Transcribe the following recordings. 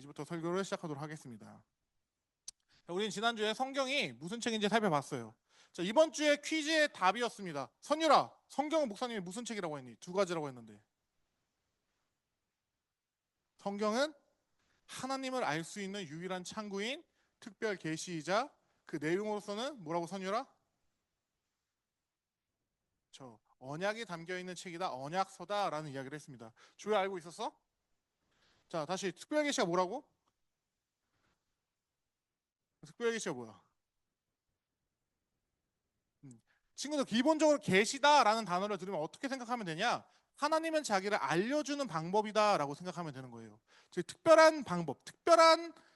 이제부터 설교를 시작하도록 하겠습니다. 우리는 지난주에 성경이 무슨 책인지 살펴봤어요. 자, 이번 주에 퀴즈의 답이었습니다. 선율아, 성경은 목사님이 무슨 책이라고 했니? 두 가지라고 했는데. 성경은 하나님을 알 수 있는 유일한 창구인 특별 계시이자 그 내용으로서는 뭐라고 선율아? 언약이 담겨있는 책이다. 언약서다라는 이야기를 했습니다. 조회 알고 있었어? 자, 다시 특별 계시가 뭐라고? 특별 계시가 뭐야? 친구들, 기본적으로 계시다라는 단어를 들으면 어떻게 생각하면 되냐? 하나님은 자기를 알려주는 방법이다라고 생각하면 되는 거예요. 즉 특별한 방법,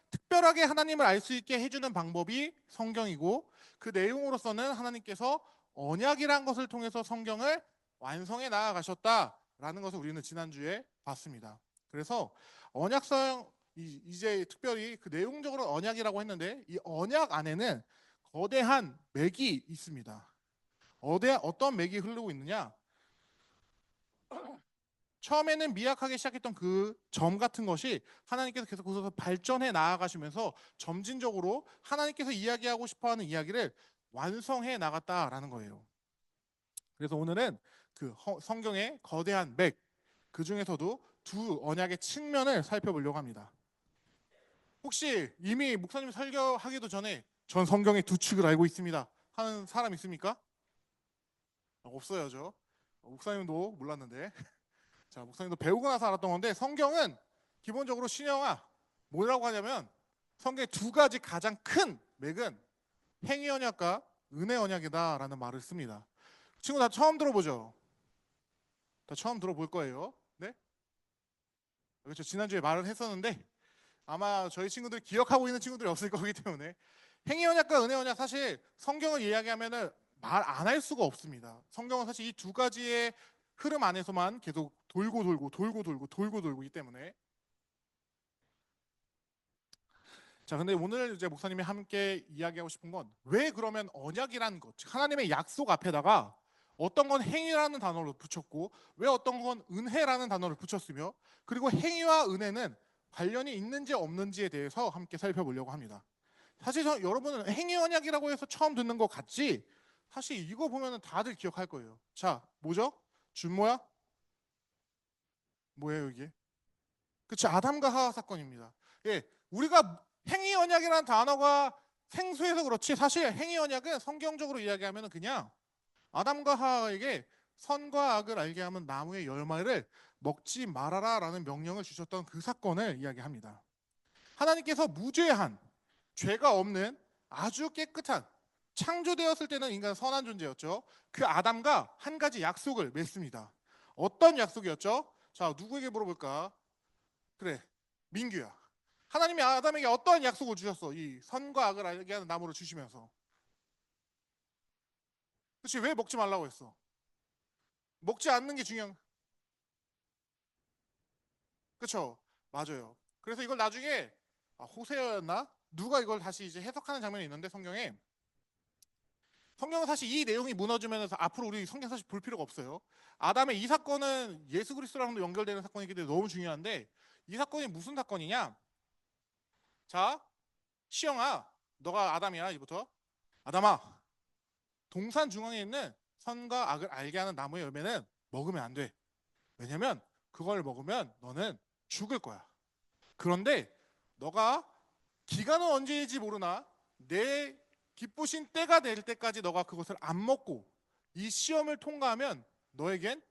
특별하게 하나님을 알 수 있게 해주는 방법이 성경이고, 그 내용으로서는 하나님께서 언약이란 것을 통해서 성경을 완성해 나아가셨다라는 것을 우리는 지난주에 봤습니다. 그래서 언약성, 이제 특별히 그 내용적으로 언약이라고 했는데, 이 언약 안에는 거대한 맥이 있습니다. 어떤 맥이 흐르고 있느냐? 처음에는 미약하게 시작했던 그 점 같은 것이 하나님께서 계속 거기서 발전해 나아가시면서 점진적으로 하나님께서 이야기하고 싶어하는 이야기를 완성해 나갔다라는 거예요. 그래서 오늘은 그 성경의 거대한 맥, 그 중에서도 두 언약의 측면을 살펴보려고 합니다. 혹시 이미 목사님 설교하기도 전에 전 성경의 두 축을 알고 있습니다 하는 사람 있습니까? 없어요. 목사님도 몰랐는데. 자, 목사님도 배우고 나서 알았던 건데, 성경은 기본적으로 신형아 뭐라고 하냐면, 성경의 두 가지 가장 큰 맥은 행위 언약과 은혜 언약이다라는 말을 씁니다. 친구 다 처음 들어보죠? 다 처음 들어볼 거예요. 네? 그렇죠. 지난주에 말을 했었는데 아마 저희 친구들 기억하고 있는 친구들이 없을 거기 때문에, 행위 언약과 은혜 언약, 사실 성경을 이야기하면은 말 안 할 수가 없습니다. 성경은 사실 이 두 가지의 흐름 안에서만 계속 돌고 있기 때문에. 자, 근데 오늘 이제 목사님이 함께 이야기하고 싶은 건, 왜 그러면 언약이라는 것, 즉 하나님의 약속 앞에다가 어떤 건 행위라는 단어를 붙였고, 왜 어떤 건 은혜라는 단어를 붙였으며, 그리고 행위와 은혜는 관련이 있는지 없는지에 대해서 함께 살펴보려고 합니다. 사실 여러분은 행위 언약이라고 해서 처음 듣는 것 같지, 사실 이거 보면 다들 기억할 거예요. 자, 뭐죠? 준모야? 뭐예요 이게? 그치, 아담과 하와 사건입니다. 예, 우리가 행위 언약이라는 단어가 생소해서 그렇지, 사실 행위 언약은 성경적으로 이야기하면 그냥 아담과 하와에게 선과 악을 알게 하면 나무의 열매를 먹지 말아라 라는 명령을 주셨던 그 사건을 이야기합니다. 하나님께서 무죄한, 죄가 없는, 아주 깨끗한, 창조되었을 때는 인간 선한 존재였죠. 그 아담과 한 가지 약속을 맺습니다. 어떤 약속이었죠? 자, 누구에게 물어볼까? 그래, 민규야. 하나님이 아담에게 어떠한 약속을 주셨어? 이 선과 악을 알게 하는 나무를 주시면서. 그렇지, 왜 먹지 말라고 했어? 먹지 않는 게 중요한. 그렇죠, 맞아요. 그래서 이걸 나중에 호세아였나? 누가 이걸 다시 이제 해석하는 장면이 있는데, 성경은 사실 이 내용이 무너지면서 앞으로 우리 성경 사실 볼 필요가 없어요. 아담의 이 사건은 예수 그리스도랑도 연결되는 사건이기 때문에 너무 중요한데, 이 사건이 무슨 사건이냐? 자, 시영아, 너가 아담이야 이부터. 아담아, 동산 중앙에 있는 선과 악을 알게 하는 나무의 열매는 먹으면 안 돼. 왜냐면 그걸 먹으면 너는 죽을 거야. 그런데 너가 기간은 언제인지 모르나 내 기쁘신 때가 될 때까지 너가 그것을 안 먹고 이 시험을 통과하면 너에겐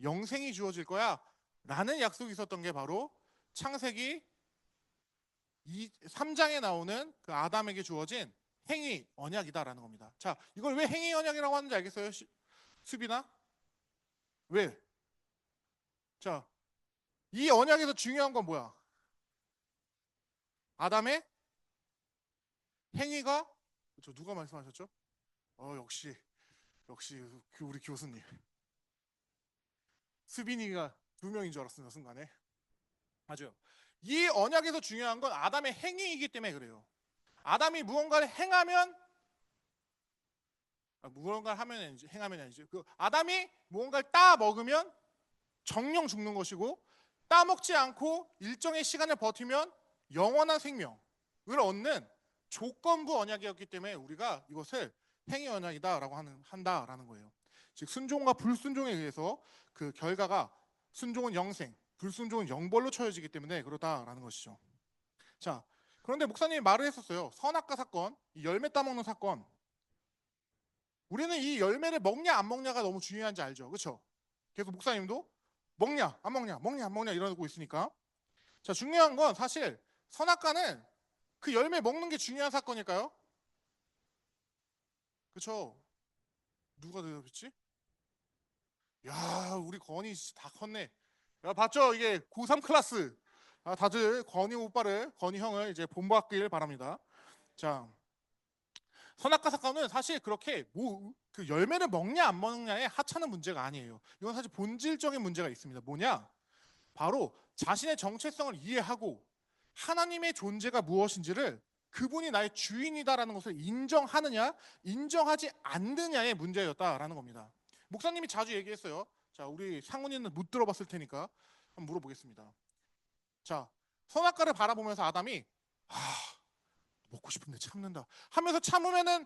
영생이 주어질 거야 라는 약속이 있었던 게 바로 창세기 3장에 나오는 그 아담에게 주어진 행위 언약이다라는 겁니다. 자, 이걸 왜 행위 언약이라고 하는지 알겠어요? 수빈아? 왜? 자, 이 언약에서 중요한 건 뭐야? 아담의 행위가, 저 누가 말씀하셨죠? 역시 우리 교수님. 수빈이가 두 명인 줄 알았습니다, 순간에. 맞아요. 이 언약에서 중요한 건 아담의 행위이기 때문에 그래요. 아담이 무언가를 행하면, 무언가를 하면 아니지, 행하면 아니지. 그 아담이 무언가를 따 먹으면 정령 죽는 것이고, 따 먹지 않고 일정의 시간을 버티면 영원한 생명을 얻는 조건부 언약이었기 때문에 우리가 이것을 행위 언약이다라고 한다라는 거예요. 즉 순종과 불순종에 의해서 그 결과가 순종은 영생, 불순종은 영벌로 처해지기 때문에 그렇다라는 것이죠. 자, 그런데 목사님이 말을 했었어요. 선악과 사건, 이 열매 따먹는 사건. 우리는 이 열매를 먹냐 안 먹냐가 너무 중요한지 알죠, 그렇죠? 그래서 목사님도 먹냐 안 먹냐, 먹냐 안 먹냐 이러고 있으니까. 자, 중요한 건 사실 선악과는 그 열매 먹는 게 중요한 사건일까요? 그렇죠? 누가 대답했지? 야, 우리 건이 다 컸네. 야, 봤죠? 이게 고3 클래스. 아, 다들 건이 오빠를, 건이 형을 이제 본받길 바랍니다. 자, 선악과 사건은 사실 그렇게 그 열매를 먹냐 안 먹냐의 하찮은 문제가 아니에요. 이건 사실 본질적인 문제가 있습니다. 뭐냐? 바로 자신의 정체성을 이해하고 하나님의 존재가 무엇인지를 그분이 나의 주인이다라는 것을 인정하느냐 인정하지 않느냐의 문제였다라는 겁니다. 목사님이 자주 얘기했어요. 자, 우리 상훈이는 못 들어봤을 테니까 한번 물어보겠습니다. 자, 선악과를 바라보면서 아담이 먹고 싶은데 참는다 하면서 참으면은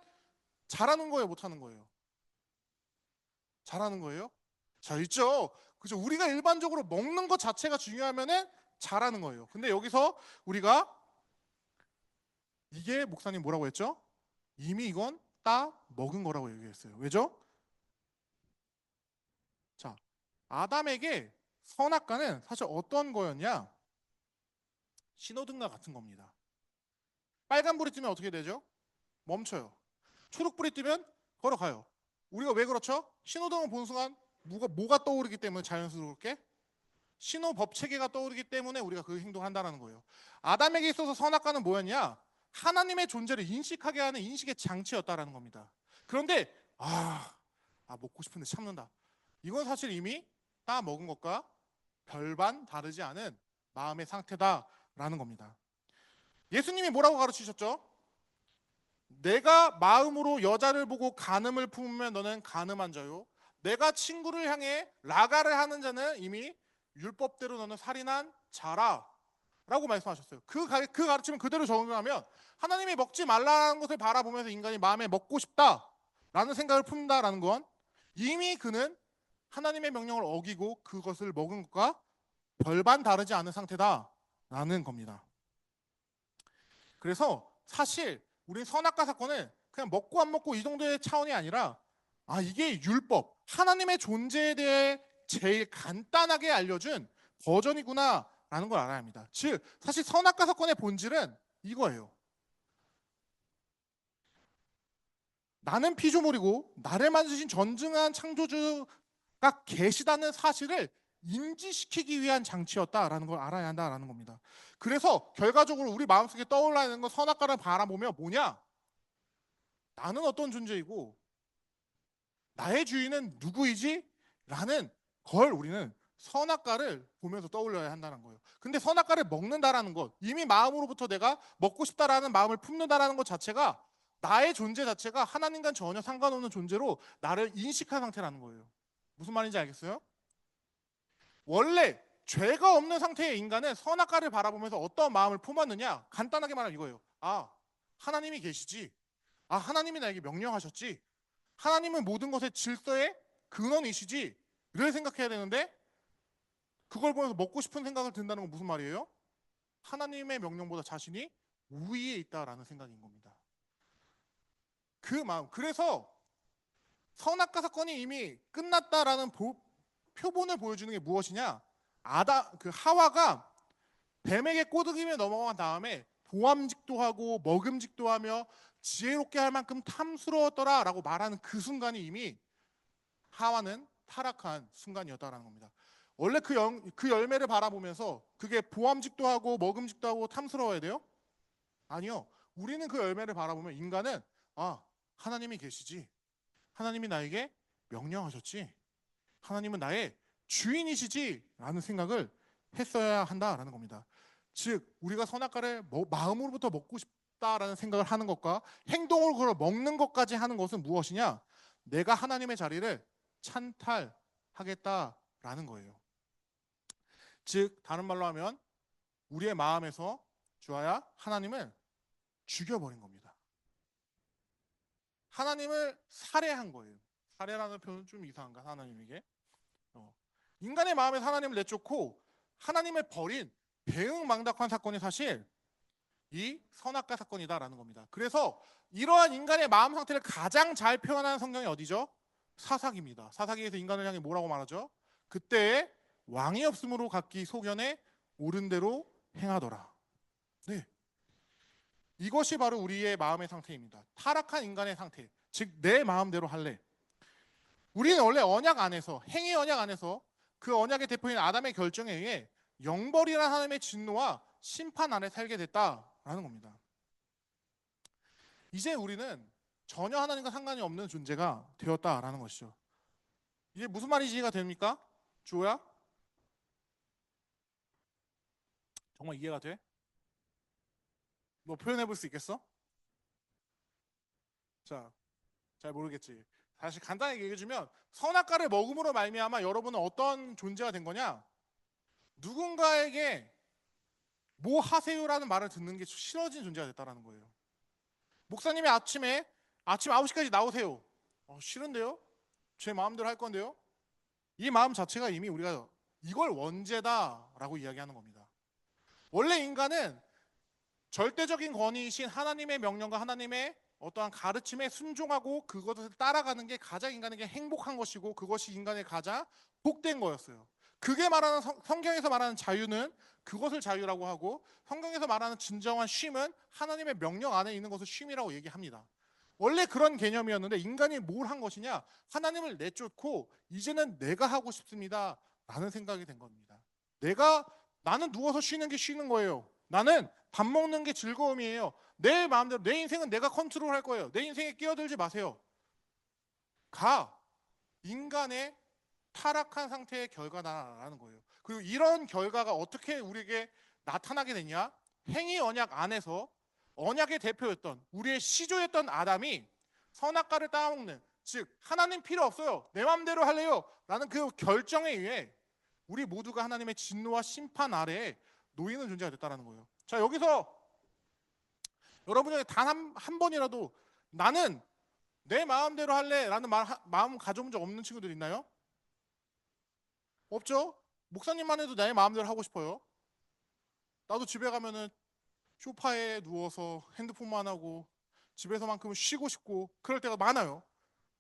잘하는 거예요, 못하는 거예요? 잘하는 거예요? 자, 있죠. 그죠? 우리가 일반적으로 먹는 것 자체가 중요하면은 잘하는 거예요. 근데 여기서 우리가 이게 목사님 뭐라고 했죠? 이미 이건 따 먹은 거라고 얘기했어요. 왜죠? 자, 아담에게 선악과는 사실 어떤 거였냐? 신호등과 같은 겁니다. 빨간불이 뜨면 어떻게 되죠? 멈춰요. 초록불이 뜨면 걸어가요. 우리가 왜 그렇죠? 신호등을 본 순간 뭐가 떠오르기 때문에 자연스럽게 신호법 체계가 떠오르기 때문에 우리가 그 행동을 한다는 거예요. 아담에게 있어서 선악과는 뭐였냐? 하나님의 존재를 인식하게 하는 인식의 장치였다라는 겁니다. 그런데 먹고 싶은데 참는다. 이건 사실 이미 따 먹은 것과 별반 다르지 않은 마음의 상태다라는 겁니다. 예수님이 뭐라고 가르치셨죠? 내가 마음으로 여자를 보고 간음을 품으면 너는 간음한 자요. 내가 친구를 향해 라가를 하는 자는 이미 율법대로 너는 살인한 자라 라고 말씀하셨어요. 그 가르침을 그대로 적용하면 하나님이 먹지 말라는 것을 바라보면서 인간이 마음에 먹고 싶다라는 생각을 품는다라는 건 이미 그는 하나님의 명령을 어기고 그것을 먹은 것과 별반 다르지 않은 상태다라는 겁니다. 그래서 사실 우리 선악과 사건은 그냥 먹고 안 먹고 이 정도의 차원이 아니라 이게 율법, 하나님의 존재에 대해 제일 간단하게 알려준 버전이구나라는 걸 알아야 합니다. 즉 사실 선악과 사건의 본질은 이거예요. 나는 피조물이고 나를 만드신 전능한 창조주가 계시다는 사실을 인지시키기 위한 장치였다라는 걸 알아야 한다라는 겁니다. 그래서 결과적으로 우리 마음속에 떠올라있는 건 선악과를 바라보며 뭐냐? 나는 어떤 존재이고 나의 주인은 누구이지? 라는 걸 우리는 선악과를 보면서 떠올려야 한다는 거예요. 근데 선악과를 먹는다라는 것, 이미 마음으로부터 내가 먹고 싶다라는 마음을 품는다라는 것 자체가 나의 존재 자체가 하나님과 전혀 상관없는 존재로 나를 인식한 상태라는 거예요. 무슨 말인지 알겠어요? 원래 죄가 없는 상태의 인간은 선악과를 바라보면서 어떤 마음을 품었느냐? 간단하게 말하면 이거예요. 하나님이 계시지. 하나님이 나에게 명령하셨지. 하나님은 모든 것의 질서의 근원이시지. 를 생각해야 되는데 그걸 보면서 먹고 싶은 생각을 든다는 건 무슨 말이에요? 하나님의 명령보다 자신이 우위에 있다라는 생각인 겁니다. 그 마음. 그래서 선악과 사건이 이미 끝났다라는 표본을 보여주는 게 무엇이냐? 하와가 뱀에게 꼬드기며 넘어간 다음에 보암직도 하고 먹음직도 하며 지혜롭게 할 만큼 탐스러웠더라라고 말하는 그 순간이 이미 하와는 타락한 순간이었다라는 겁니다. 원래 그 열매를 바라보면서 그게 보암직도 하고 먹음직도 하고 탐스러워야 돼요? 아니요. 우리는 그 열매를 바라보면 인간은 하나님이 계시지. 하나님이 나에게 명령하셨지. 하나님은 나의 주인이시지 라는 생각을 했어야 한다라는 겁니다. 즉 우리가 선악과를 마음으로부터 먹고 싶다라는 생각을 하는 것과 행동으로 그걸 먹는 것까지 하는 것은 무엇이냐? 내가 하나님의 자리를 찬탈하겠다라는 거예요. 즉 다른 말로 하면 우리의 마음에서 주아야 하나님을 죽여버린 겁니다. 하나님을 살해한 거예요. 살해라는 표현은 좀 이상한가 하나님에게. 인간의 마음에서 하나님을 내쫓고 하나님을 버린 대응망덕한 사건이 사실 이 선악과 사건이다라는 겁니다. 그래서 이러한 인간의 마음 상태를 가장 잘 표현하는 성경이 어디죠? 사사기입니다. 사사기에서 인간을 향해 뭐라고 말하죠? 그때에 왕이 없으므로 각기 소견에 옳은 대로 행하더라. 네, 이것이 바로 우리의 마음의 상태입니다. 타락한 인간의 상태, 즉 내 마음대로 할래. 우리는 원래 언약 안에서, 행위 언약 안에서 그 언약의 대표인 아담의 결정에 의해 영벌이라는 하나님의 진노와 심판 아래 살게 됐다라는 겁니다. 이제 우리는 전혀 하나님과 상관이 없는 존재가 되었다라는 것이죠. 이게 무슨 말인지 이해가 됩니까? 주호야? 정말 이해가 돼? 너 표현해 볼 수 있겠어? 자, 잘 모르겠지. 다시 간단하게 얘기해주면 선악과를 먹음으로 말미암아 여러분은 어떤 존재가 된 거냐? 누군가에게 뭐 하세요라는 말을 듣는 게 싫어진 존재가 됐다라는 거예요. 목사님이 아침 9시까지 나오세요. 싫은데요? 제 마음대로 할 건데요? 이 마음 자체가 이미 우리가 이걸 원죄다라고 이야기하는 겁니다. 원래 인간은 절대적인 권위이신 하나님의 명령과 하나님의 어떠한 가르침에 순종하고 그것을 따라가는 게 가장 인간에게 행복한 것이고 그것이 인간의 가장 복된 거였어요. 그게 말하는 성경에서 말하는 자유는 그것을 자유라고 하고 성경에서 말하는 진정한 쉼은 하나님의 명령 안에 있는 것을 쉼이라고 얘기합니다. 원래 그런 개념이었는데 인간이 뭘 한 것이냐? 하나님을 내쫓고 이제는 내가 하고 싶습니다 라는 생각이 된 겁니다. 나는 누워서 쉬는 게 쉬는 거예요. 나는 밥 먹는 게 즐거움이에요. 내 마음대로 내 인생은 내가 컨트롤할 거예요. 내 인생에 끼어들지 마세요. 인간의 타락한 상태의 결과다라는 거예요. 그리고 이런 결과가 어떻게 우리에게 나타나게 되냐? 행위 언약 안에서 언약의 대표였던 우리의 시조였던 아담이 선악과를 따먹는, 즉 하나님 필요 없어요, 내 마음대로 할래요 라는 그 결정에 의해 우리 모두가 하나님의 진노와 심판 아래에 놓이는 존재가 됐다는 거예요. 자, 여기서 여러분 중에 단 한 번이라도 나는 내 마음대로 할래 라는 마음 가져본 적 없는 친구들 있나요? 없죠? 목사님만 해도 내 마음대로 하고 싶어요. 나도 집에 가면은 소파에 누워서 핸드폰만 하고 집에서만큼은 쉬고 싶고 그럴 때가 많아요.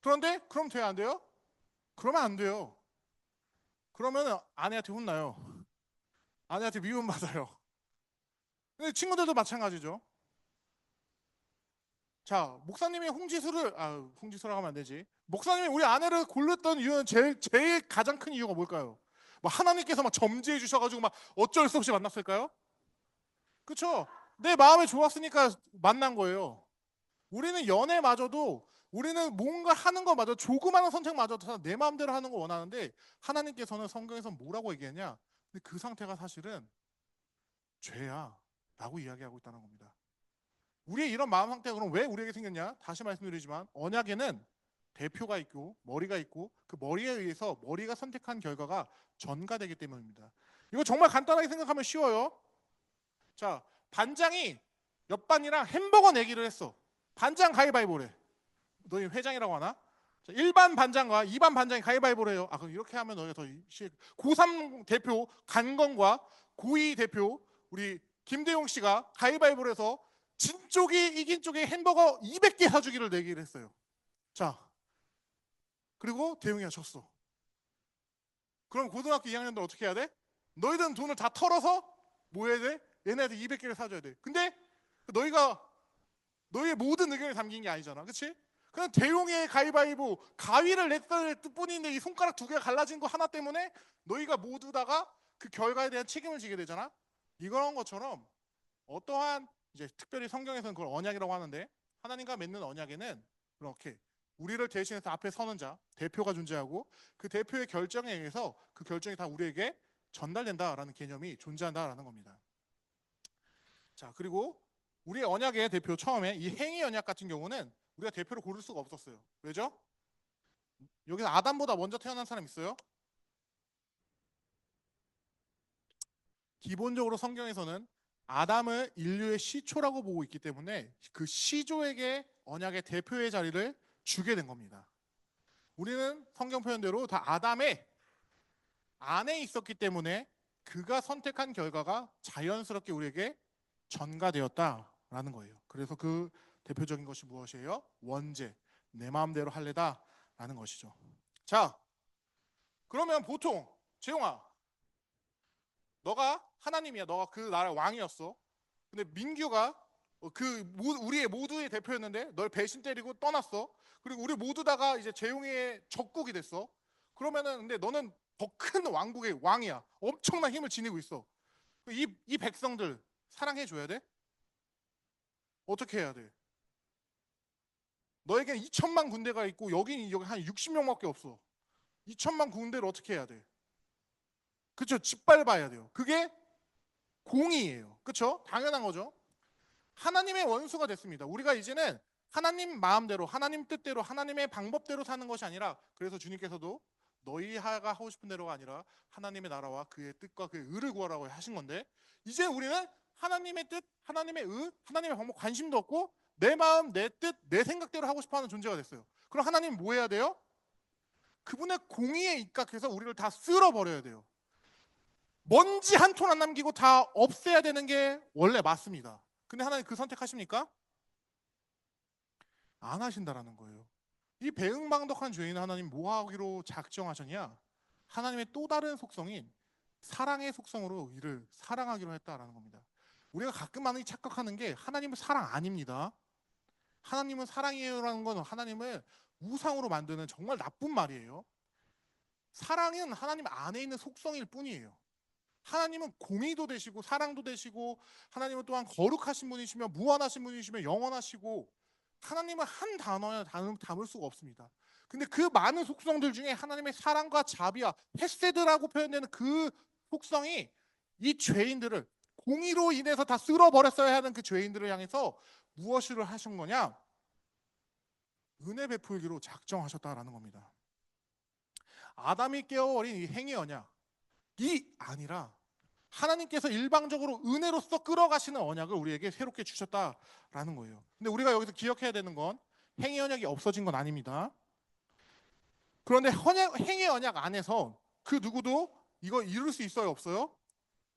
그런데 그럼 돼요, 안 돼요? 그러면 안 돼요. 그러면 아내한테 혼나요. 아내한테 미움받아요. 근데 친구들도 마찬가지죠. 자, 목사님이 홍지수라고 하면 안 되지. 목사님이 우리 아내를 골랐던 이유는 제일 가장 큰 이유가 뭘까요? 하나님께서 점지해 주셔가지고 어쩔 수 없이 만났을까요? 그렇죠? 내 마음에 좋았으니까 만난 거예요. 우리는 연애마저도 우리는 뭔가 하는 것마저 조그마한 선택마저도 내 마음대로 하는 걸 원하는데 하나님께서는 성경에서 뭐라고 얘기하냐? 근데 그 상태가 사실은 죄야 라고 이야기하고 있다는 겁니다. 우리의 이런 마음 상태가 그럼 왜 우리에게 생겼냐? 다시 말씀드리지만 언약에는 대표가 있고 머리가 있고 그 머리에 의해서 머리가 선택한 결과가 전가되기 때문입니다. 이거 정말 간단하게 생각하면 쉬워요. 자, 반장이 옆반이랑 햄버거 내기를 했어. 반장 가위바위보래. 너희 회장이라고 하나? 자, 1반 반장과 2반 반장이 가위바위보를 해요. 그럼 이렇게 하면 너희가 더 고3 대표 간건과 고2 대표 우리 김대용 씨가 가위바위보를 해서 진 쪽이 이긴 쪽에 햄버거 200개 사주기를 내기를 했어요. 자, 그리고 대용이가 졌어. 그럼 고등학교 2학년들 어떻게 해야 돼? 너희들은 돈을 다 털어서 뭐 해야 돼? 얘네한테 200개를 사줘야 돼. 근데 너희의 모든 의견이 담긴 게 아니잖아. 그치? 그냥 대용의 가위바위보 가위를 냈을 뿐인데 이 손가락 2개가 갈라진 거 하나 때문에 너희가 모두 다가 그 결과에 대한 책임을 지게 되잖아. 이런 것처럼 어떠한 이제 특별히 성경에서는 그걸 언약이라고 하는데 하나님과 맺는 언약에는 그렇게 우리를 대신해서 앞에 서는 자, 대표가 존재하고 그 대표의 결정에 의해서 그 결정이 다 우리에게 전달된다라는 개념이 존재한다라는 겁니다. 자, 그리고 우리 언약의 대표 처음에 이 행위 언약 같은 경우는 우리가 대표를 고를 수가 없었어요. 왜죠? 여기서 아담보다 먼저 태어난 사람 있어요? 기본적으로 성경에서는 아담을 인류의 시초라고 보고 있기 때문에 그 시조에게 언약의 대표의 자리를 주게 된 겁니다. 우리는 성경 표현대로 다 아담의 안에 있었기 때문에 그가 선택한 결과가 자연스럽게 우리에게 전가되었다라는 거예요. 그래서 그 대표적인 것이 무엇이에요? 원죄, 내 마음대로 할래다라는 것이죠. 자, 그러면 보통 재용아, 너가 하나님이야. 너가 그 나라 왕이었어. 근데 민규가 우리의 모두의 대표였는데 널 배신 때리고 떠났어. 그리고 우리 모두 다가 이제 재용이의 적국이 됐어. 그러면은 근데 너는 더 큰 왕국의 왕이야. 엄청난 힘을 지니고 있어. 이 백성들 사랑해 줘야 돼? 어떻게 해야 돼? 너에겐 2천만 군대가 있고 여기 한 60명밖에 없어. 2천만 군대를 어떻게 해야 돼? 그쵸? 짓밟아야 돼요. 그게 공의예요. 그쵸? 당연한 거죠. 하나님의 원수가 됐습니다. 우리가 이제는 하나님 마음대로, 하나님 뜻대로, 하나님의 방법대로 사는 것이 아니라, 그래서 주님께서도 너희가 하고 싶은 대로가 아니라 하나님의 나라와 그의 뜻과 그의 의를 구하라고 하신 건데, 이제 우리는 하나님의 뜻, 하나님의 의, 하나님의 방법 관심도 없고 내 마음, 내 뜻, 내 생각대로 하고 싶어하는 존재가 됐어요. 그럼 하나님 뭐 해야 돼요? 그분의 공의에 입각해서 우리를 다 쓸어버려야 돼요. 먼지 한 톨 안 남기고 다 없애야 되는 게 원래 맞습니다. 근데 하나님 그 선택하십니까? 안 하신다라는 거예요. 이 배은망덕한 죄인 하나님 뭐 하기로 작정하셨냐? 하나님의 또 다른 속성인 사랑의 속성으로 이를 사랑하기로 했다라는 겁니다. 우리가 가끔 많이 착각하는 게 하나님은 사랑 아닙니다. 하나님은 사랑이에요라는 건 하나님을 우상으로 만드는 정말 나쁜 말이에요. 사랑은 하나님 안에 있는 속성일 뿐이에요. 하나님은 공의도 되시고 사랑도 되시고, 하나님은 또한 거룩하신 분이시며 무한하신 분이시며 영원하시고, 하나님은 한 단어에 담을 수가 없습니다. 근데 그 많은 속성들 중에 하나님의 사랑과 자비와 헤세드라고 표현되는 그 속성이 이 죄인들을, 공의로 인해서 다 쓸어버렸어야 하는 그 죄인들을 향해서 무엇을 하신 거냐? 은혜 베풀기로 작정하셨다라는 겁니다. 아담이 깨어버린 이 행위 언약, 이 아니라 하나님께서 일방적으로 은혜로서 끌어가시는 언약을 우리에게 새롭게 주셨다라는 거예요. 근데 우리가 여기서 기억해야 되는 건 행위 언약이 없어진 건 아닙니다. 그런데 행위 언약 안에서 그 누구도 이거 이룰 수 있어요, 없어요?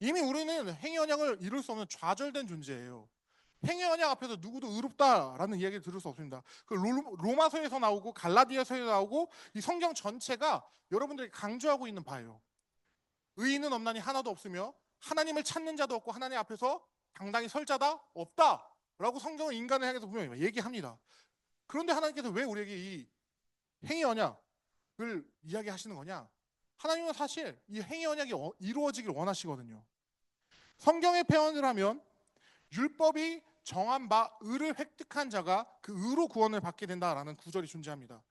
이미 우리는 행위 언약을 이룰 수 없는 좌절된 존재예요. 행위 언약 앞에서 누구도 의롭다라는 이야기를 들을 수 없습니다. 그 로마서에서 나오고 갈라디아서에서 나오고 이 성경 전체가 여러분들이 강조하고 있는 바예요. 의인은 없나니 하나도 없으며 하나님을 찾는 자도 없고 하나님 앞에서 당당히 설 자다 없다라고 성경은 인간을 향해서 분명히 얘기합니다. 그런데 하나님께서 왜 우리에게 이 행위 언약을 이야기하시는 거냐? 하나님은 사실 이 행위 언약이 이루어지길 원하시거든요. 성경의 표현을 하면 율법이 정한 바 의를 획득한 자가 그 의로 구원을 받게 된다라는 구절이 존재합니다.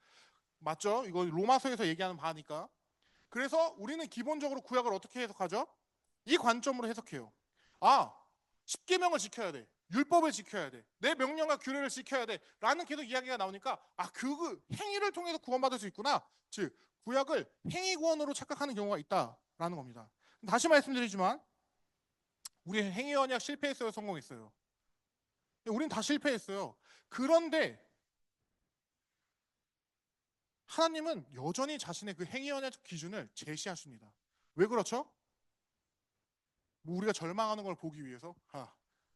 맞죠? 이거 로마서에서 얘기하는 바니까. 그래서 우리는 기본적으로 구약을 어떻게 해석하죠? 이 관점으로 해석해요. 아, 십계명을 지켜야 돼. 율법을 지켜야 돼. 내 명령과 규례를 지켜야 돼. 라는 계속 이야기가 나오니까 그 행위를 통해서 구원받을 수 있구나. 즉, 구약을 행위 구원으로 착각하는 경우가 있다라는 겁니다. 다시 말씀드리지만 우리 행위 언약 실패했어요, 성공했어요? 우린 다 실패했어요. 그런데 하나님은 여전히 자신의 그 행위 언약 기준을 제시하십니다. 왜 그렇죠? 뭐 우리가 절망하는 걸 보기 위해서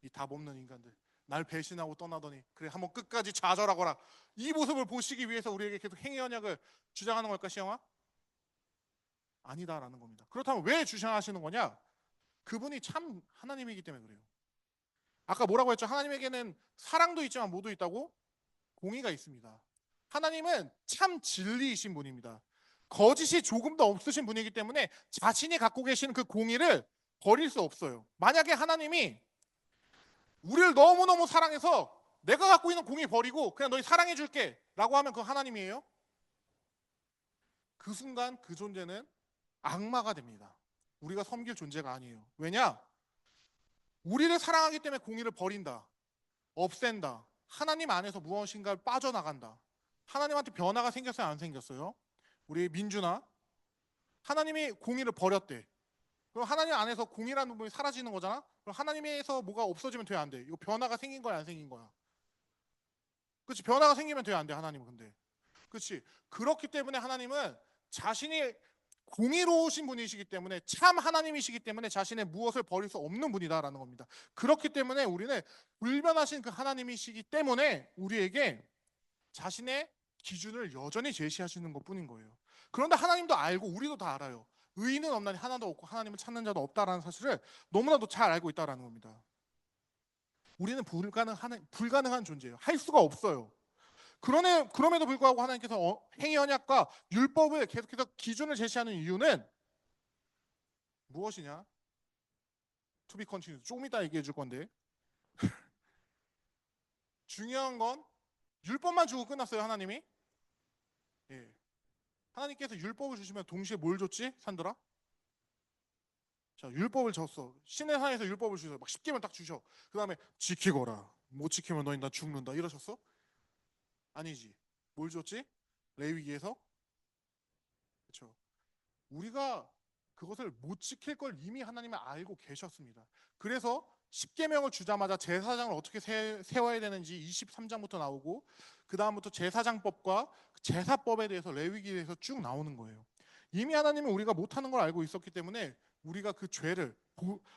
이 답 없는 인간들 날 배신하고 떠나더니 그래 한번 끝까지 좌절하거라, 이 모습을 보시기 위해서 우리에게 계속 행위 언약을 주장하는 걸까, 시영아? 아니다라는 겁니다. 그렇다면 왜 주장하시는 거냐? 그분이 참 하나님이기 때문에 그래요. 아까 뭐라고 했죠? 하나님에게는 사랑도 있지만 뭐도 있다고? 공의가 있습니다. 하나님은 참 진리이신 분입니다. 거짓이 조금도 없으신 분이기 때문에 자신이 갖고 계시는 그 공의를 버릴 수 없어요. 만약에 하나님이 우리를 너무너무 사랑해서 내가 갖고 있는 공의 버리고 그냥 너희 사랑해 줄게 라고 하면 그 하나님이에요? 그 순간 그 존재는 악마가 됩니다. 우리가 섬길 존재가 아니에요. 왜냐? 우리를 사랑하기 때문에 공의를 버린다, 없앤다, 하나님 안에서 무엇인가를 빠져나간다. 하나님한테 변화가 생겼어요, 안 생겼어요? 우리 민주나 하나님이 공의를 버렸대. 그럼 하나님 안에서 공이라는 부분이 사라지는 거잖아. 그럼 하나님에서 뭐가 없어지면 돼, 안 돼? 이거 변화가 생긴 거야, 안 생긴 거야? 그렇지. 변화가 생기면 돼, 안 돼? 하나님은 근데. 그렇지. 그렇기 때문에 하나님은 자신이 공의로우신 분이시기 때문에, 참 하나님이시기 때문에 자신의 무엇을 버릴 수 없는 분이다라는 겁니다. 그렇기 때문에 우리는 불변하신 그 하나님이시기 때문에 우리에게 자신의 기준을 여전히 제시하시는 것뿐인 거예요. 그런데 하나님도 알고 우리도 다 알아요. 의인은 없나니 하나도 없고 하나님을 찾는 자도 없다라는 사실을 너무나도 잘 알고 있다라는 겁니다. 우리는 불가능한 존재예요. 할 수가 없어요. 그럼에도 불구하고 하나님께서 행위 언약과 율법을 계속해서 기준을 제시하는 이유는 무엇이냐? To be continued. 조금 이따 얘기해 줄 건데 중요한 건 율법만 주고 끝났어요. 하나님이. 예. 하나님께서 율법을 주시면 동시에 뭘 줬지? 산들아? 자, 율법을 줬어. 신의 산에서 율법을 주셔. 막 10개만 딱 주셔. 그 다음에 지키거라. 못 지키면 너희 나 죽는다. 이러셨어? 아니지. 뭘 줬지? 레위기에서? 그렇죠. 우리가 그것을 못 지킬 걸 이미 하나님은 알고 계셨습니다. 그래서 10계명을 주자마자 제사장을 어떻게 세워야 되는지 23장부터 나오고, 그 다음부터 제사장법과 제사법에 대해서 레위기에서 쭉 나오는 거예요. 이미 하나님은 우리가 못하는 걸 알고 있었기 때문에 우리가 그 죄를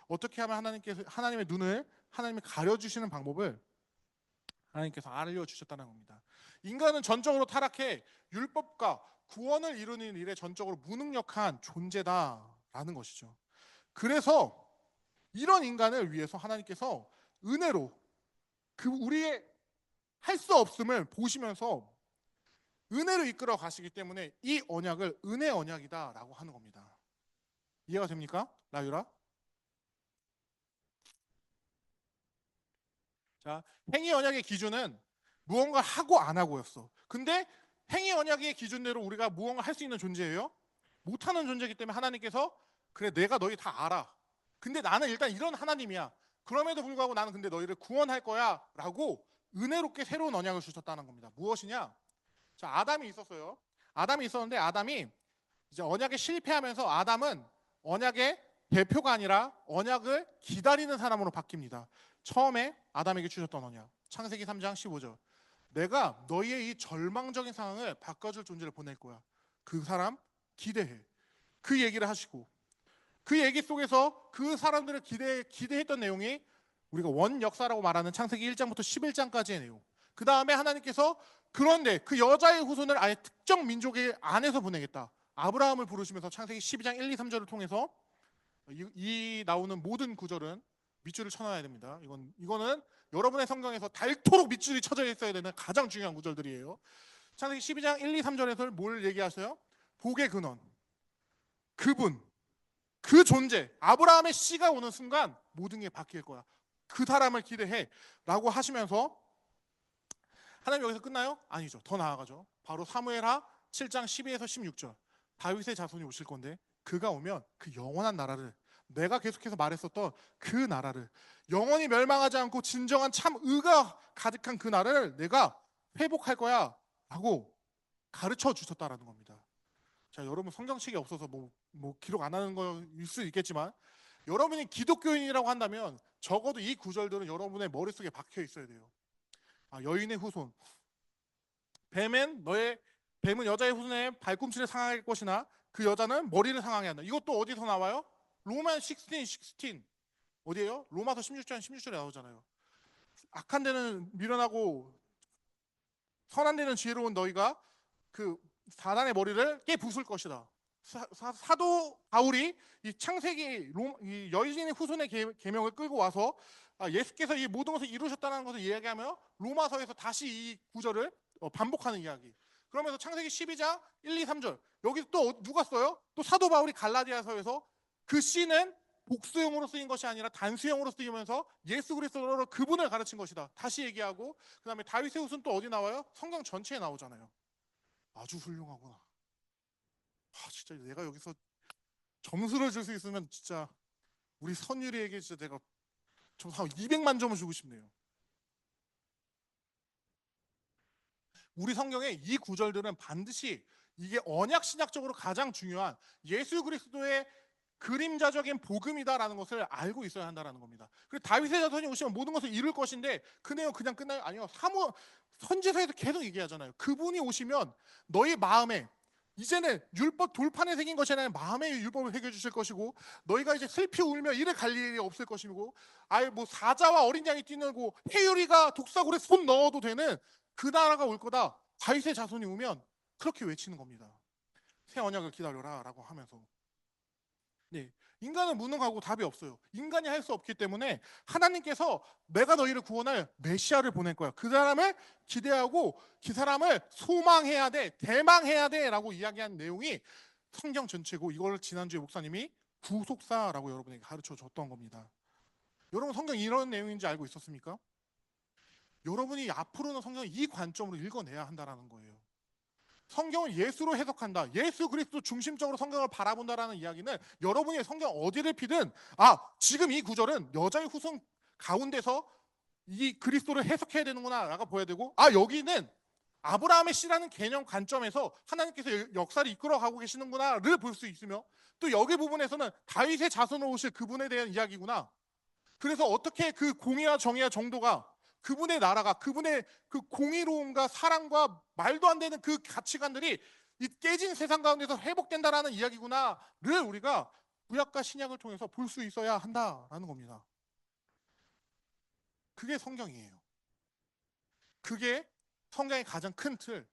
어떻게 하면 하나님의 눈을 하나님이 가려주시는 방법을 하나님께서 알려주셨다는 겁니다. 인간은 전적으로 타락해 율법과 구원을 이루는 일에 전적으로 무능력한 존재다라는 것이죠. 그래서 이런 인간을 위해서 하나님께서 은혜로 그 우리의 할 수 없음을 보시면서 은혜로 이끌어 가시기 때문에 이 언약을 은혜 언약이다라고 하는 겁니다. 이해가 됩니까? 라유라? 자, 행위 언약의 기준은 무언가 하고 안 하고였어. 근데 행위 언약의 기준대로 우리가 무언가 할 수 있는 존재예요? 못하는 존재이기 때문에 하나님께서 그래 내가 너희 다 알아. 근데 나는 일단 이런 하나님이야. 그럼에도 불구하고 나는 근데 너희를 구원할 거야 라고 은혜롭게 새로운 언약을 주셨다는 겁니다. 무엇이냐? 자, 아담이 있었어요. 아담이 있었는데 아담이 이제 언약에 실패하면서 아담은 언약의 대표가 아니라 언약을 기다리는 사람으로 바뀝니다. 처음에 아담에게 주셨던 언약 창세기 3장 15절 내가 너희의 이 절망적인 상황을 바꿔줄 존재를 보낼 거야. 그 사람 기대해. 그 얘기를 하시고 그 얘기 속에서 그 사람들을 기대했던 내용이 우리가 원 역사라고 말하는 창세기 1장부터 11장까지의 내용. 그 다음에 하나님께서 그런데 그 여자의 후손을 아예 특정 민족의 안에서 보내겠다. 아브라함을 부르시면서 창세기 12장 1, 2, 3절을 통해서 이 나오는 모든 구절은 밑줄을 쳐놔야 됩니다. 이거는 여러분의 성경에서 닳도록 밑줄이 쳐져 있어야 되는 가장 중요한 구절들이에요. 창세기 12장 1, 2, 3절에서 뭘 얘기하세요? 복의 근원, 그분, 그 존재, 아브라함의 씨가 오는 순간 모든 게 바뀔 거야. 그 사람을 기대해 라고 하시면서 하나님 여기서 끝나요? 아니죠. 더 나아가죠. 바로 사무엘하 7장 12에서 16절 다윗의 자손이 오실 건데 그가 오면 그 영원한 나라를 내가 계속해서 말했었던 그 나라를 영원히 멸망하지 않고 진정한 참 의가 가득한 그 나라를 내가 회복할 거야 라고 가르쳐 주셨다라는 겁니다. 자, 여러분 성경책이 없어서 뭐 기록 안 하는 거일 수 있겠지만 여러분이 기독교인이라고 한다면 적어도 이 구절들은 여러분의 머릿속에 박혀 있어야 돼요. 여인의 후손 뱀은 여자의 후손의 발꿈치를 상하게 할 것이나 그 여자는 머리를 상하게 한다. 이것도 어디서 나와요? 로만 16 어디예요? 로마서 16장 16절에 나오잖아요. 악한 데는 미련하고 선한 데는 지혜로운 너희가 그 사단의 머리를 깨부술 것이다. 사도 바울이 이 창세기 이 여인의 후손의 계명을 끌고 와서 예수께서 이 모든 것을 이루셨다는 것을 이야기하며 로마서에서 다시 이 구절을 반복하는 이야기. 그러면서 창세기 12장 1, 2, 3절 여기 또 누가 써요? 또 사도 바울이 갈라디아서에서 그 씨는 복수형으로 쓰인 것이 아니라 단수형으로 쓰이면서 예수 그리스도로 그분을 가르친 것이다. 다시 얘기하고 그 다음에 다윗의 후손 또 어디 나와요? 성경 전체에 나오잖아요. 아주 훌륭하구나. 진짜 내가 여기서 점수를 줄 수 있으면 진짜 우리 선율이에게 진짜 내가 점수 한 200만 점을 주고 싶네요. 우리 성경의 이 구절들은 반드시 이게 언약 신약적으로 가장 중요한 예수 그리스도의 그림자적인 복음이다라는 것을 알고 있어야 한다는 겁니다. 그리고 다윗의 자손이 오시면 모든 것을 이룰 것인데 그 내용 그냥 끝나요? 아니요. 선지서에서 계속 얘기하잖아요. 그분이 오시면 너희 마음에 이제는 율법 돌판에 새긴 것이 아니라 마음의 율법을 새겨주실 것이고 너희가 이제 슬피 울며 이래 갈 일이 없을 것이고 아예 뭐 사자와 어린 양이 뛰놀고 해유리가 독사굴에 손 넣어도 되는 그 나라가 올 거다. 다윗의 자손이 오면 그렇게 외치는 겁니다. 새 언약을 기다려라 라고 하면서. 네, 인간은 무능하고 답이 없어요. 인간이 할 수 없기 때문에 하나님께서 내가 너희를 구원할 메시아를 보낼 거야. 그 사람을 기대하고 그 사람을 소망해야 돼, 대망해야 돼 라고 이야기한 내용이 성경 전체고 이걸 지난주에 목사님이 구속사라고 여러분에게 가르쳐 줬던 겁니다. 여러분 성경 이런 내용인지 알고 있었습니까? 여러분이 앞으로는 성경을 이 관점으로 읽어내야 한다는 거예요. 성경을 예수로 해석한다. 예수 그리스도 중심적으로 성경을 바라본다라는 이야기는 여러분이 성경 어디를 피든 지금 이 구절은 여자의 후손 가운데서 이 그리스도를 해석해야 되는구나 라고 보여야 되고 여기는 아브라함의 씨라는 개념 관점에서 하나님께서 역사를 이끌어가고 계시는구나를 볼 수 있으며 또 여기 부분에서는 다윗의 자손으로 오실 그분에 대한 이야기구나. 그래서 어떻게 그 공의와 정의와 정도가 그분의 나라가 그분의 그 공의로움과 사랑과 말도 안 되는 그 가치관들이 이 깨진 세상 가운데서 회복된다라는 이야기구나를 우리가 구약과 신약을 통해서 볼 수 있어야 한다라는 겁니다. 그게 성경이에요. 그게 성경의 가장 큰 틀,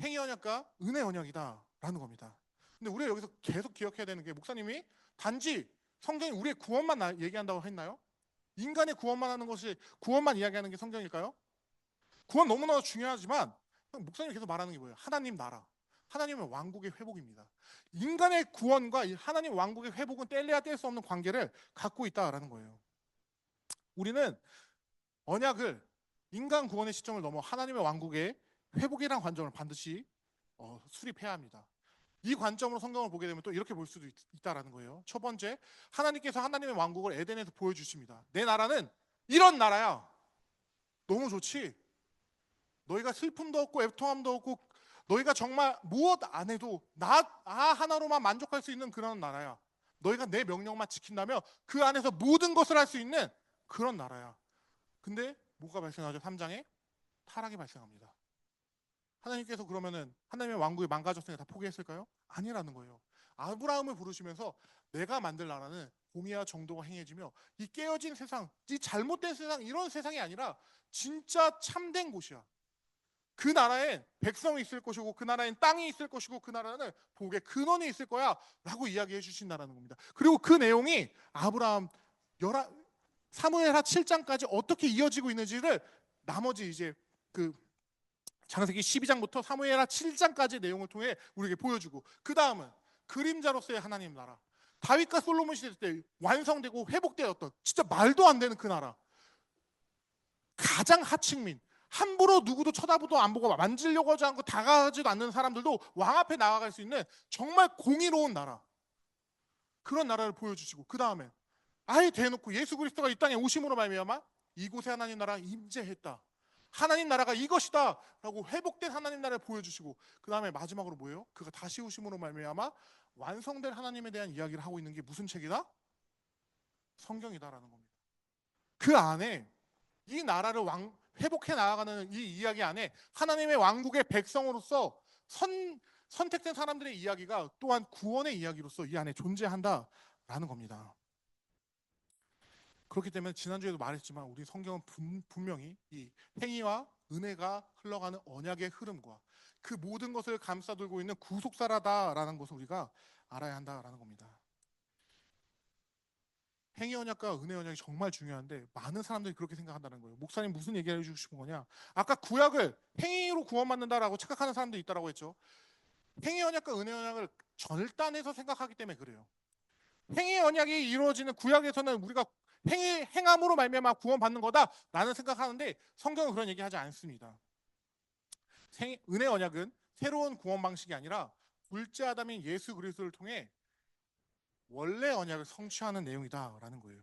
행위 언약과 은혜 언약이다라는 겁니다. 근데 우리가 여기서 계속 기억해야 되는 게 목사님이 단지 성경이 우리의 구원만 얘기한다고 했나요? 인간의 구원만 하는 것이 구원만 이야기하는 게 성경일까요? 구원 너무나 중요하지만 목사님이 계속 말하는 게 뭐예요? 하나님 나라, 하나님의 왕국의 회복입니다. 인간의 구원과 하나님 왕국의 회복은 뗄래야 뗄 수 없는 관계를 갖고 있다라는 거예요. 우리는 언약을 인간 구원의 시점을 넘어 하나님의 왕국의 회복이라는 관점을 반드시 수립해야 합니다. 이 관점으로 성경을 보게 되면 또 이렇게 볼 수도 있다라는 거예요. 첫 번째, 하나님께서 하나님의 왕국을 에덴에서 보여주십니다. 내 나라는 이런 나라야. 너무 좋지? 너희가 슬픔도 없고 애통함도 없고 너희가 정말 무엇 안 해도 나 하나로만 만족할 수 있는 그런 나라야. 너희가 내 명령만 지킨다면 그 안에서 모든 것을 할 수 있는 그런 나라야. 근데 뭐가 발생하죠? 3장에 타락이 발생합니다. 하나님께서 그러면은 하나님의 왕국이 망가졌으니까 다 포기했을까요? 아니라는 거예요. 아브라함을 부르시면서 내가 만들 나라는 공의와 정도가 행해지며 이 깨어진 세상, 이 잘못된 세상 이런 세상이 아니라 진짜 참된 곳이야. 그 나라엔 백성이 있을 것이고 그 나라엔 땅이 있을 것이고 그 나라는 복의 근원이 있을 거야 라고 이야기해 주신다는 겁니다. 그리고 그 내용이 아브라함 사무엘하 7장까지 어떻게 이어지고 있는지를 나머지 이제 그 창세기 12장부터 사무엘하 7장까지 내용을 통해 우리에게 보여주고 그 다음은 그림자로서의 하나님 나라 다윗과 솔로몬 시대 때 완성되고 회복되었던 진짜 말도 안 되는 그 나라 가장 하층민 함부로 누구도 쳐다보도 안 보고 만지려고 하지 않고 다가가지도 않는 사람들도 왕 앞에 나아갈 수 있는 정말 공의로운 나라 그런 나라를 보여주시고 그 다음에 아예 대놓고 예수 그리스도가 이 땅에 오심으로 말미암아 이곳에 하나님 나라 임재했다 하나님 나라가 이것이다 라고 회복된 하나님 나라를 보여주시고 그 다음에 마지막으로 뭐예요? 그가 다시 오심으로 말미암아 완성된 하나님에 대한 이야기를 하고 있는 게 무슨 책이다? 성경이다라는 겁니다. 그 안에 이 나라를 회복해 나아가는 이 이야기 안에 하나님의 왕국의 백성으로서 선택된 사람들의 이야기가 또한 구원의 이야기로서 이 안에 존재한다라는 겁니다. 그렇기 때문에 지난주에도 말했지만 우리 성경은 분명히 이 행위와 은혜가 흘러가는 언약의 흐름과 그 모든 것을 감싸들고 있는 구속사라다라는 것을 우리가 알아야 한다라는 겁니다. 행위 언약과 은혜 언약이 정말 중요한데 많은 사람들이 그렇게 생각한다는 거예요. 목사님 무슨 얘기를 해주고 싶은 거냐? 아까 구약을 행위로 구원받는다라고 착각하는 사람들이 있다고 했죠. 행위 언약과 은혜 언약을 절단해서 생각하기 때문에 그래요. 행위 언약이 이루어지는 구약에서는 우리가 행함으로 말미암아 구원받는 거다라는 생각하는데 성경은 그런 얘기하지 않습니다. 은혜 언약은 새로운 구원 방식이 아니라 둘째 아담인 예수 그리스도를 통해 원래 언약을 성취하는 내용이다라는 거예요.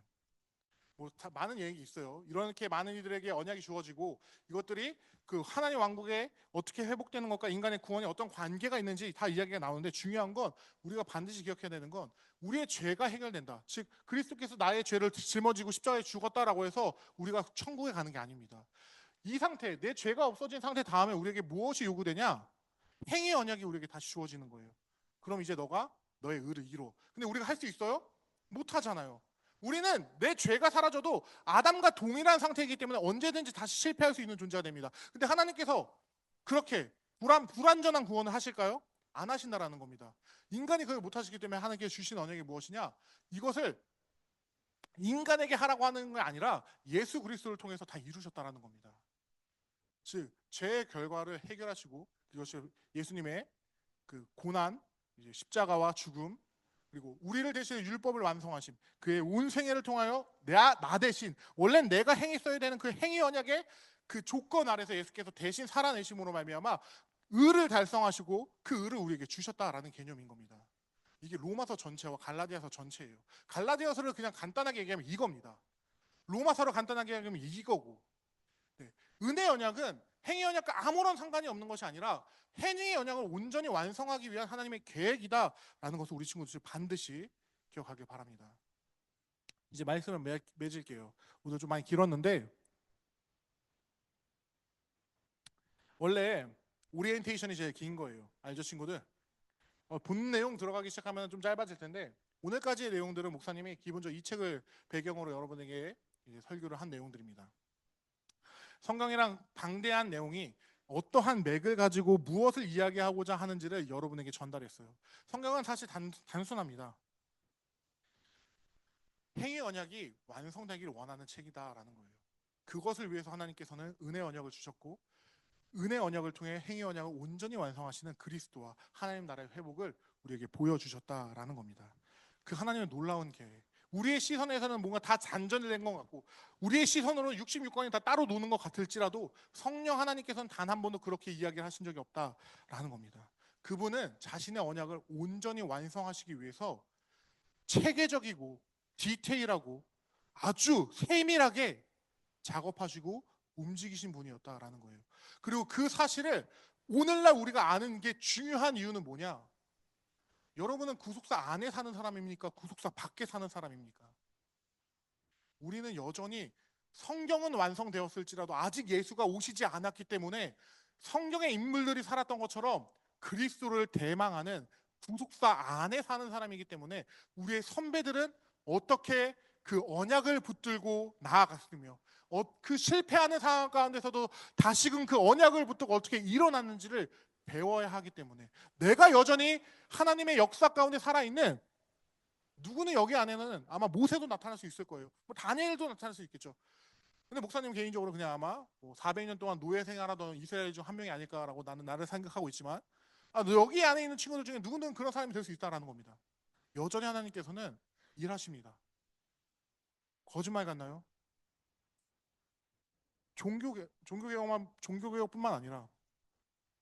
뭐 많은 얘기 있어요. 이렇게 많은 이들에게 언약이 주어지고 이것들이 그 하나님 왕국에 어떻게 회복되는 것과 인간의 구원에 어떤 관계가 있는지 다 이야기가 나오는데, 중요한 건 우리가 반드시 기억해야 되는 건 우리의 죄가 해결된다. 즉 그리스도께서 나의 죄를 짊어지고 십자가에 죽었다라고 해서 우리가 천국에 가는 게 아닙니다. 이 상태, 내 죄가 없어진 상태 다음에 우리에게 무엇이 요구되냐? 행위 언약이 우리에게 다시 주어지는 거예요. 그럼 이제 너가 너의 의를 이뤄. 근데 우리가 할 수 있어요? 못 하잖아요. 우리는 내 죄가 사라져도 아담과 동일한 상태이기 때문에 언제든지 다시 실패할 수 있는 존재가 됩니다. 근데 하나님께서 그렇게 불완전한 구원을 하실까요? 안 하신다라는 겁니다. 인간이 그걸 못 하시기 때문에 하나님께서 주신 언약이 무엇이냐? 이것을 인간에게 하라고 하는 게 아니라 예수 그리스도를 통해서 다 이루셨다라는 겁니다. 즉 죄의 결과를 해결하시고, 이것이 예수님의 그 고난, 이제 십자가와 죽음, 그리고 우리를 대신해 율법을 완성하심, 그의 온 생애를 통하여 나 대신, 원래 내가 행했어야 되는 그 행위 언약의 그 조건 아래서 예수께서 대신 살아내심으로 말미암아 의를 달성하시고 그 의를 우리에게 주셨다라는 개념인 겁니다. 이게 로마서 전체와 갈라디아서 전체예요. 갈라디아서를 그냥 간단하게 얘기하면 이겁니다. 로마서를 간단하게 얘기하면 이거고, 네. 은혜 언약은 행위 언약과 아무런 상관이 없는 것이 아니라 행위 언약을 온전히 완성하기 위한 하나님의 계획이다라는 것을 우리 친구들 반드시 기억하길 바랍니다. 이제 말씀을 맺을게요. 오늘 좀 많이 길었는데, 원래 오리엔테이션이 제일 긴 거예요. 알죠, 친구들? 본 내용 들어가기 시작하면 좀 짧아질 텐데, 오늘까지의 내용들은 목사님이 기본적으로 이 책을 배경으로 여러분에게 이제 설교를 한 내용들입니다. 성경이랑 방대한 내용이 어떠한 맥을 가지고 무엇을 이야기하고자 하는지를 여러분에게 전달했어요. 성경은 사실 단순합니다. 행위 언약이 완성되기를 원하는 책이다라는 거예요. 그것을 위해서 하나님께서는 은혜 언약을 주셨고, 은혜 언약을 통해 행위 언약을 온전히 완성하시는 그리스도와 하나님 나라의 회복을 우리에게 보여주셨다라는 겁니다. 그 하나님의 놀라운 계획. 우리의 시선에서는 뭔가 다 잔전된 것 같고, 우리의 시선으로 66권이 다 따로 노는 것 같을지라도 성령 하나님께서는 단 한 번도 그렇게 이야기를 하신 적이 없다라는 겁니다. 그분은 자신의 언약을 온전히 완성하시기 위해서 체계적이고 디테일하고 아주 세밀하게 작업하시고 움직이신 분이었다라는 거예요. 그리고 그 사실을 오늘날 우리가 아는 게 중요한 이유는 뭐냐? 여러분은 구속사 안에 사는 사람입니까? 구속사 밖에 사는 사람입니까? 우리는 여전히 성경은 완성되었을지라도 아직 예수가 오시지 않았기 때문에 성경의 인물들이 살았던 것처럼 그리스도를 대망하는 구속사 안에 사는 사람이기 때문에 우리의 선배들은 어떻게 그 언약을 붙들고 나아갔으며 그 실패하는 상황 가운데서도 다시금 그 언약을 붙들고 어떻게 일어났는지를 배워야 하기 때문에, 내가 여전히 하나님의 역사 가운데 살아있는 누구는 여기 안에는 아마 모세도 나타날 수 있을 거예요. 뭐 다니엘도 나타날 수 있겠죠. 근데 목사님 개인적으로 그냥 아마 뭐 400년 동안 노예 생활하던 이스라엘 중 한 명이 아닐까라고 나를 생각하고 있지만, 여기 안에 있는 친구들 중에 누구는 그런 사람이 될 수 있다라는 겁니다. 여전히 하나님께서는 일하십니다. 거짓말 같나요? 종교개혁뿐만 아니라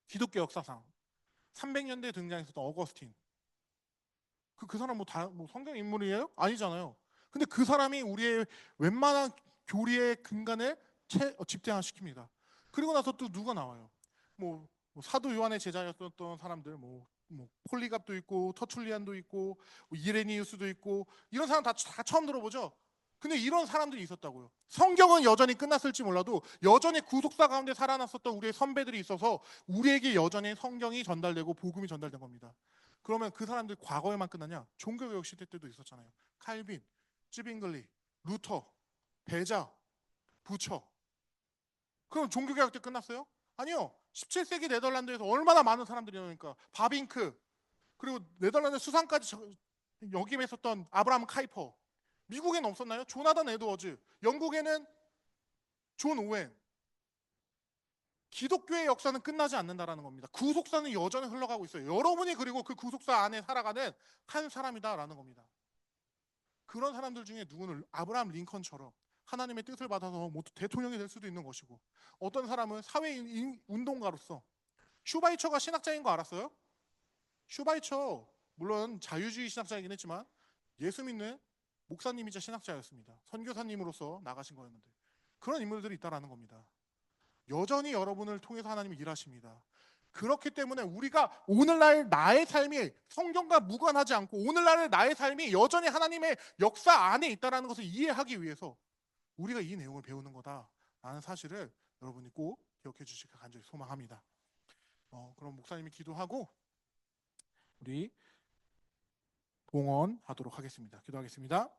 기독교 역사상 300년대에 등장했었던 어거스틴, 그 사람 뭐 성경 인물이에요? 아니잖아요. 근데 그 사람이 우리의 웬만한 교리의 근간을 집대화시킵니다. 그리고 나서 또 누가 나와요? 뭐 사도 요한의 제자였던 사람들, 뭐 폴리갑도 있고 터툴리안도 있고 뭐 이레니우스도 있고, 이런 사람 다 처음 들어보죠? 근데 이런 사람들이 있었다고요. 성경은 여전히 끝났을지 몰라도 여전히 구속사 가운데 살아났었던 우리의 선배들이 있어서 우리에게 여전히 성경이 전달되고 복음이 전달된 겁니다. 그러면 그 사람들 과거에만 끝나냐? 종교개혁 시대 때도 있었잖아요. 칼빈, 쯔빙글리, 루터, 베자, 부처. 그럼 종교개혁 때 끝났어요? 아니요. 17세기 네덜란드에서 얼마나 많은 사람들이 오니까 바빙크, 그리고 네덜란드 수상까지 역임했었던 아브라함 카이퍼. 미국에는 없었나요? 조나단 에드워즈. 영국에는 존 오웬. 기독교의 역사는 끝나지 않는다라는 겁니다. 구속사는 여전히 흘러가고 있어요. 여러분이 그리고 그 구속사 안에 살아가는 한 사람이다라는 겁니다. 그런 사람들 중에 누구는 아브라함 링컨처럼 하나님의 뜻을 받아서 모두 대통령이 될 수도 있는 것이고, 어떤 사람은 사회운동가로서, 슈바이처가 신학자인 거 알았어요? 슈바이처 물론 자유주의 신학자이긴 했지만 예수 믿는 목사님이자 신학자였습니다. 선교사님으로서 나가신 거였는데 그런 인물들이 있다라는 겁니다. 여전히 여러분을 통해서 하나님이 일하십니다. 그렇기 때문에 우리가 오늘날 나의 삶이 성경과 무관하지 않고 오늘날 나의 삶이 여전히 하나님의 역사 안에 있다는 것을 이해하기 위해서 우리가 이 내용을 배우는 거다라는 사실을 여러분이 꼭 기억해 주시길 간절히 소망합니다. 그럼 목사님이 기도하고 우리 봉헌하도록 하겠습니다. 기도하겠습니다.